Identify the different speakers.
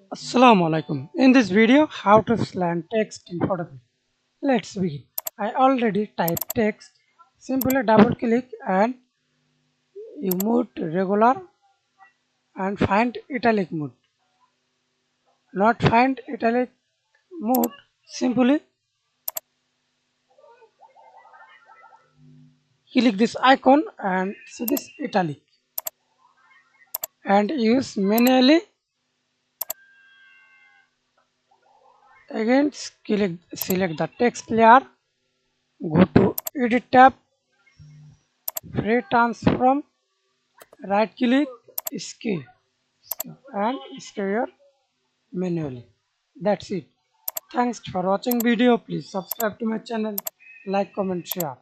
Speaker 1: Assalamu Walaikum. In this video, how to slant text in photopea. Let's begin. I already typed text. Simply double click and you move to regular and find italic mode. Not find italic mode. Simply click this icon and see this italic and use manually. Again select the text layer. Go to edit tab. Free transform. Right click scale and scale manually. That's it. Thanks for watching video. Please subscribe to my channel, like, comment, share.